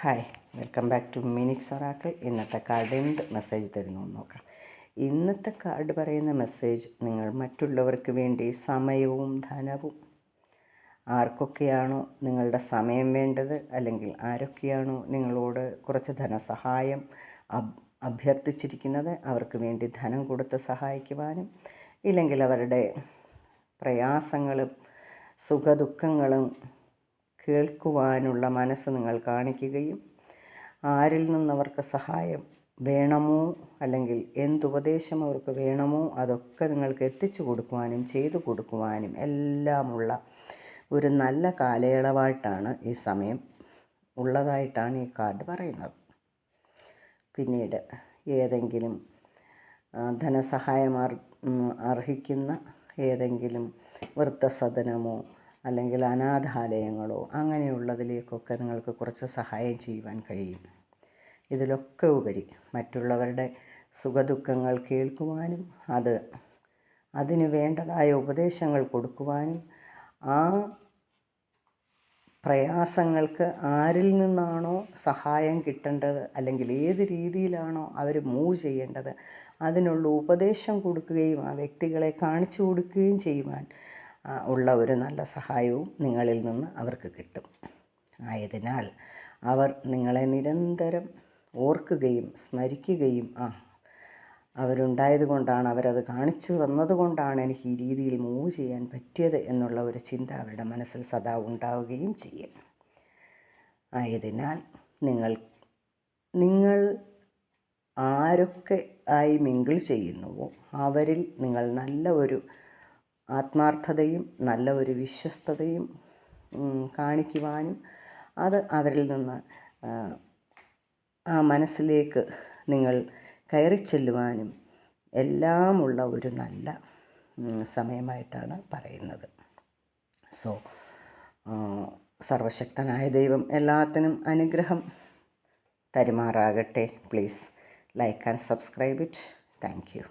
Hi, welcome back to Minix oracle. ഇന്നത്തെ card എന്ത് message തരുന്നു എന്ന് നോക്കാം. ഇന്നത്തെ കാർഡ് പറയുന്ന മെസ്സേജ്: നിങ്ങൾ മറ്റുള്ളവർക്ക് വേണ്ടി സമയവും ധനവും, ആർക്കൊക്കെയാണോ നിങ്ങളുടെ സമയം വേണ്ടത്, അല്ലെങ്കിൽ ആരൊക്കെയാണോ നിങ്ങളോട് കുറച്ച് ധനസഹായം അഭ്യർത്ഥിച്ചിരിക്കുന്നത്, അവർക്ക് വേണ്ടി ധനം കൊടുത്ത് സഹായിക്കുവാനും, ഇല്ലെങ്കിൽ അവരുടെ പ്രയാസങ്ങളും സുഖദുഃഖങ്ങളും കേൾക്കുവാനുള്ള മനസ്സ് നിങ്ങൾ കാണിക്കുകയും, ആരിൽ നിന്നവർക്ക് സഹായം വേണമോ അല്ലെങ്കിൽ എന്തുപദേശം അവർക്ക് വേണമോ അതൊക്കെ നിങ്ങൾക്ക് എത്തിച്ചു കൊടുക്കുവാനും ചെയ്തു കൊടുക്കുവാനും എല്ലാമുള്ള ഒരു നല്ല കാലയളവായിട്ടാണ് ഈ സമയം ഉള്ളതായിട്ടാണ് ഈ കാർഡ് പറയുന്നത്. പിന്നീട് ഏതെങ്കിലും ധനസഹായം അർഹിക്കുന്ന ഏതെങ്കിലും വൃദ്ധസദനമോ അല്ലെങ്കിൽ അനാഥാലയങ്ങളോ അങ്ങനെയുള്ളതിലേക്കൊക്കെ നിങ്ങൾക്ക് കുറച്ച് സഹായം ചെയ്യുവാൻ കഴിയും. ഇതിലൊക്കെ ഉപരി മറ്റുള്ളവരുടെ സുഖദുഃഖങ്ങൾ കേൾക്കുവാനും അതിന് വേണ്ടതായ ഉപദേശങ്ങൾ കൊടുക്കുവാനും, ആ പ്രയാസങ്ങൾക്ക് ആരിൽ നിന്നാണോ സഹായം കിട്ടേണ്ടത് അല്ലെങ്കിൽ ഏത് രീതിയിലാണോ അവർ മൂവ് ചെയ്യേണ്ടത് അതിനുള്ള ഉപദേശം കൊടുക്കുകയും ആ വ്യക്തികളെ കാണിച്ചു കൊടുക്കുകയും ചെയ്യുവാൻ ഉള്ള ഒരു നല്ല സഹായവും നിങ്ങളിൽ നിന്ന് അവർക്ക് കിട്ടും. ആയതിനാൽ അവർ നിങ്ങളെ നിരന്തരം ഓർക്കുകയും സ്മരിക്കുകയും അവരുണ്ടായത് കൊണ്ടാണ്, അവരത് കാണിച്ചു തന്നതുകൊണ്ടാണ് എനിക്ക് ഈ രീതിയിൽ മൂവ് ചെയ്യാൻ പറ്റിയത് എന്നുള്ള ഒരു ചിന്ത അവരുടെ മനസ്സിൽ സദാ ഉണ്ടാവുകയും ചെയ്യും. ആയതിനാൽ നിങ്ങൾ ആരൊക്കെ ആയി മിങ്കിൾ ചെയ്യുന്നുവോ അവരിൽ നിങ്ങൾ നല്ല ഒരു ആത്മാർത്ഥതയും നല്ല ഒരു വിശ്വസ്തതയും കാണിക്കുവാനും, അത് അവരിൽ നിന്ന് ആ മനസ്സിലേക്ക് നിങ്ങൾ കയറി ചെല്ലുവാനും എല്ലാമുള്ള ഒരു നല്ല സമയമായിട്ടാണ് പറയുന്നത്. സോ സർവശക്തനായ ദൈവം എല്ലാത്തിനും അനുഗ്രഹം തരുമാറാകട്ടെ. Please like and subscribe it. Thank you.